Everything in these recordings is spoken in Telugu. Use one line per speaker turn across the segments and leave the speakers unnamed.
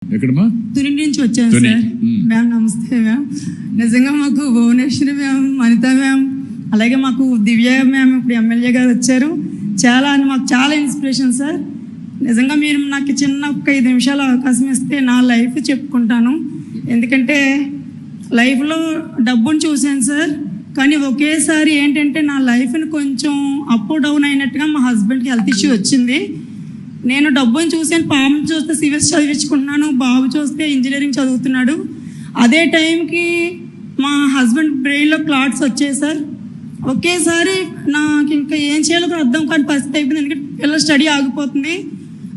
ఎక్కడమ్మా?
తుని నుంచి వచ్చాను సార్. మ్యామ్ నమస్తే మ్యామ్. నిజంగా మాకు భువనేశ్వరి మ్యామ్, అనిత మ్యామ్, అలాగే మాకు దివ్య మ్యామ్ ఇప్పుడు ఎమ్మెల్యే గారు వచ్చారు. మాకు చాలా ఇన్స్పిరేషన్ సార్. నిజంగా మీరు నాకు చిన్న ఒక 5 నిమిషాలు అవకాశం ఇస్తే నా లైఫ్ చెప్పుకుంటాను. ఎందుకంటే లైఫ్లో డబ్బును చూశాను సార్, కానీ ఒకేసారి ఏంటంటే నా లైఫ్ని కొంచెం అప్ డౌన్ అయినట్టుగా మా హస్బెండ్కి హెల్త్ ఇష్యూ వచ్చింది. నేను డబ్బుని చూసాను, పాపను చూస్తే సివిల్స్ చదివించుకుంటున్నాను, బాబు చూస్తే ఇంజనీరింగ్ చదువుతున్నాడు. అదే టైంకి మా హస్బెండ్ బ్రెయిన్లో క్లాట్స్ వచ్చాయి సార్. ఒకేసారి నాకు ఇంకా ఏం చేయాలో కూడా అర్థం కాని పరిస్థితి అయిపోయింది. ఎందుకంటే పిల్లల స్టడీ ఆగిపోతుంది.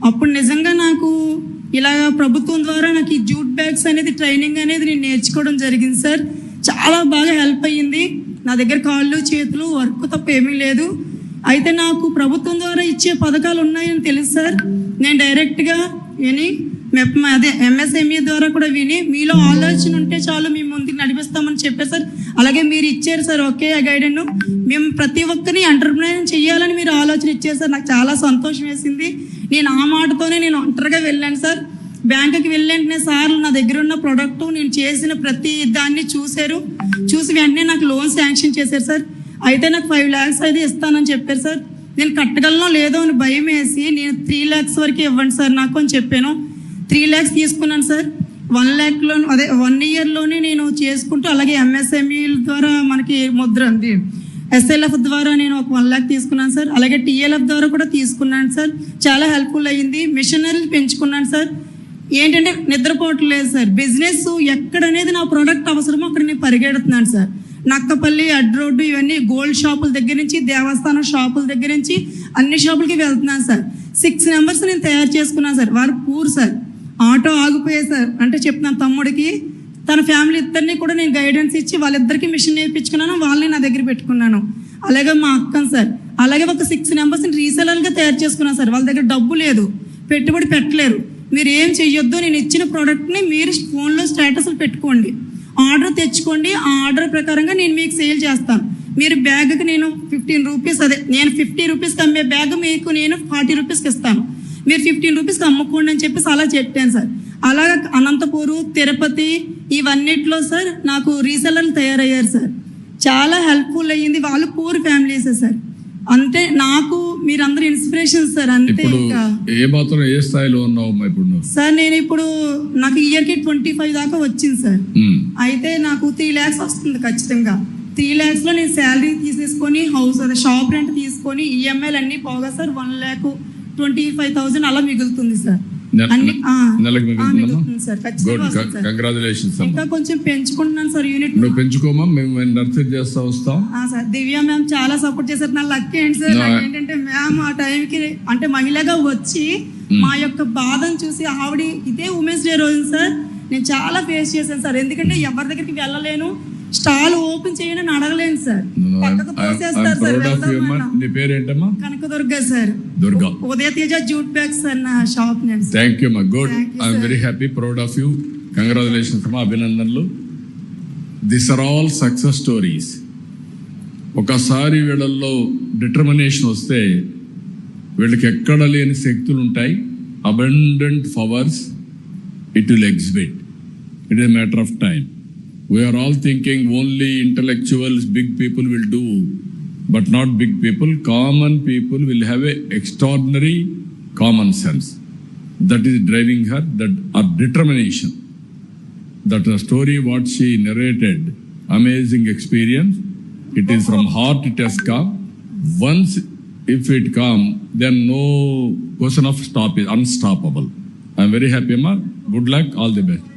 అప్పుడు నిజంగా నాకు ఇలా ప్రభుత్వం ద్వారా నాకు ఈ జూట్ బ్యాగ్స్ అనేది ట్రైనింగ్ అనేది నేను నేర్చుకోవడం జరిగింది సార్. చాలా బాగా హెల్ప్ అయ్యింది. నా దగ్గర కాళ్ళు చేతులు వర్క్ తప్ప ఏమీ లేదు. అయితే నాకు ప్రభుత్వం ద్వారా ఇచ్చే పథకాలు ఉన్నాయని తెలుసు సార్. నేను డైరెక్ట్గా విని ఎంఎస్ఎంఈ ద్వారా కూడా విని మీలో ఆలోచన ఉంటే చాలు మేము ముందుకు నడిపిస్తామని చెప్పారు సార్. అలాగే మీరు ఇచ్చారు సార్ ఒకే గైడెన్. మేము ప్రతి ఒక్కరిని ఎంటర్ప్రైనర్ చేయాలని మీరు ఆలోచన ఇచ్చారు సార్. నాకు చాలా సంతోషం వేసింది. నేను ఆ మాటతోనే నేను ఒంటరిగా వెళ్ళాను సార్. బ్యాంకుకి వెళ్ళంటే సార్లు నా దగ్గర ఉన్న ప్రోడక్ట్ నేను చేసిన ప్రతి దాన్ని చూశారు. చూసి వెంటనే నాకు లోన్ శాంక్షన్ చేశారు సార్. అయితే నాకు 5 lakhs అయితే ఇస్తానని చెప్పారు సార్. నేను కట్టగలనో లేదో అని భయం వేసి నేను 3 lakhs వరకు ఇవ్వండి సార్ నాకు అని చెప్పాను. 3 lakhs తీసుకున్నాను సార్. 1 lakhలో 1 yearలోనే నేను చేసుకుంటూ, అలాగే ఎంఎస్ఎంఈల ద్వారా మనకి ముద్ర ఉంది, ఎస్ఎల్ఎఫ్ ద్వారా నేను ఒక 1 lakh తీసుకున్నాను సార్. అలాగే టీఎల్ఎఫ్ ద్వారా కూడా తీసుకున్నాను సార్. చాలా హెల్ప్ఫుల్ అయ్యింది. మిషనరీలు పెంచుకున్నాను సార్. ఏంటంటే నిద్రపోవట్లేదు సార్. బిజినెస్ ఎక్కడనేది నా ప్రోడక్ట్ అవసరమో అక్కడ నేను పరిగెడుతున్నాను సార్. నక్కపల్లి, అడ్ రోడ్డు, ఇవన్నీ గోల్డ్ షాపుల దగ్గర నుంచి దేవస్థానం షాపుల దగ్గర నుంచి అన్ని షాపులకి వెళ్తున్నాను సార్. 6 members నేను తయారు చేసుకున్నాను సార్. వారు పూర్ సార్. ఆటో ఆగిపోయాయి సార్. అంటే చెప్తున్నాను తమ్ముడికి, తన ఫ్యామిలీ ఇద్దరిని కూడా నేను గైడెన్స్ ఇచ్చి వాళ్ళిద్దరికి మిషన్ నేర్పించుకున్నాను. వాళ్ళని నా దగ్గర పెట్టుకున్నాను. అలాగే మా అక్కను సార్. అలాగే ఒక 6 members రీసెలర్గా తయారు చేసుకున్నాను సార్. వాళ్ళ దగ్గర డబ్బు లేదు, పెట్టుబడి పెట్టలేరు. మీరు ఏం చెయ్యొద్దు, నేను ఇచ్చిన ప్రోడక్ట్ని మీరు ఫోన్లో స్టేటస్లు పెట్టుకోండి, ఆర్డర్ తెచ్చుకోండి. ఆ ఆర్డర్ ప్రకారంగా నేను మీకు సేల్ చేస్తాను. మీరు బ్యాగ్కి నేను 15 rupees, నేను 50 rupeesకి అమ్మే బ్యాగ్ మీకు నేను 40 rupeesకి ఇస్తాను. మీరు 15 rupeesకి అమ్ముకోండి అని చెప్పేసి అలా చెప్పాను సార్. అలాగే అనంతపూరు, తిరుపతి ఇవన్నిట్లో సార్ నాకు రీసెలర్లు తయారయ్యారు సార్. చాలా హెల్ప్ఫుల్ అయ్యింది. వాళ్ళు పూర్ ఫ్యామిలీసే సార్. అంతే నాకు మీరందరూ ఇన్స్పిరేషన్ సార్. అంతే. ఇంకా
ఏ స్థాయిలో ఉన్నావు ఇప్పుడు
సార్? నేను ఇప్పుడు నాకు ఇయర్కి 25 దాకా వచ్చింది సార్. అయితే నాకు 3 lakhs వస్తుంది ఖచ్చితంగా. 3 lakhsలో నేను శాలరీ తీసేసుకొని షాప్ రెంట్ తీసుకొని ఈఎంఐలు అన్నీ పోగా సార్ 1,25,000 అలా మిగులుతుంది సార్. ఇంకా కొంచెం పెంచుకుంటున్నాను సార్ యూనిట్.
పెంచుకోమా, మేము నర్చర్ చేస్తా వస్తాం
సార్. దివ్య మ్యామ్ చాలా సపోర్ట్ చేశారు. నా లక్ ఏంటి సార్, ఏంటంటే మ్యామ్ ఆ టైంకి అంటే మహిళగా వచ్చి మా యొక్క బాధను చూసి ఆవిడ ఇదే ఉమెన్స్ డే రోజు సార్ నేను చాలా ఫేస్ చేశాను సార్. ఎందుకంటే ఎవరి దగ్గరికి వెళ్ళలేను, స్టాల్ ఓపెన్ చేయని అడగలేను సార్. పక్కకు పోసేస్తారు సార్.
నీ పేరేంటమ్మా?
Kanakadurga sir.
Durga.
Udaya Teja jute bags sir నా షాప్ నేమ్.
థ్యాంక్ యూ మా. Good. I'm very happy, proud of you. Congratulations అమ్మా, అభినందనలు. This are all success stories. ఒకసారి వీళ్ళల్లో డిటర్మినేషన్ వస్తే వీళ్ళకి ఎక్కడ లేని శక్తులు ఉంటాయి. Abundant powers it will exhibit. It is matter of time. We are all thinking only intellectuals, big people will do, but not big people. Common people will have a extraordinary common sense that is driving her, that her determination. That the story what she narrated, amazing experience. It is from heart it has come. Once if it come, then no question of stop is unstoppable. I am very happy, ma. Good luck, all the best.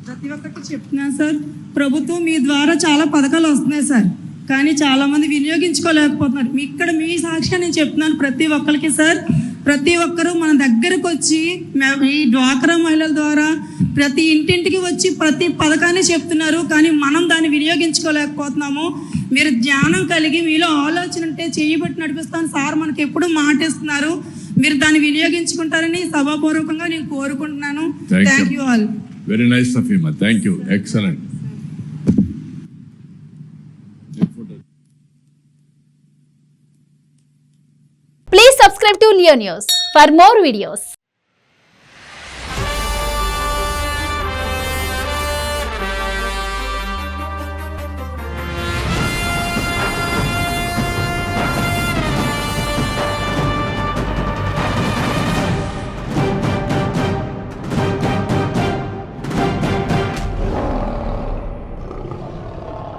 ప్రతి ఒక్కటి చెప్తున్నాను సార్. ప్రభుత్వం మీ ద్వారా చాలా పథకాలు వస్తున్నాయి సార్, కానీ చాలా మంది వినియోగించుకోలేకపోతున్నారు. ఇక్కడ మీ సాక్షిగా నేను చెప్తున్నాను ప్రతి ఒక్కరికి సార్. ప్రతి ఒక్కరూ మన దగ్గరకు వచ్చి ఈ డ్వాక్రా మహిళల ద్వారా ప్రతి ఇంటింటికి వచ్చి ప్రతి పథకాన్ని చెప్తున్నారు, కానీ మనం దాన్ని వినియోగించుకోలేకపోతున్నాము. మీరు జ్ఞానం కలిగి మీలో ఆలోచన ఉంటే చేయబట్టి నడిపిస్తాను సార్ మనకి ఎప్పుడు మాటిస్తున్నారు. మీరు దాన్ని వినియోగించుకుంటారని సభాపూర్వకంగా నేను కోరుకుంటున్నాను. Thank you all.
Very nice of you, ma. Thank you. Excellent.
Please subscribe to Leo News for more videos.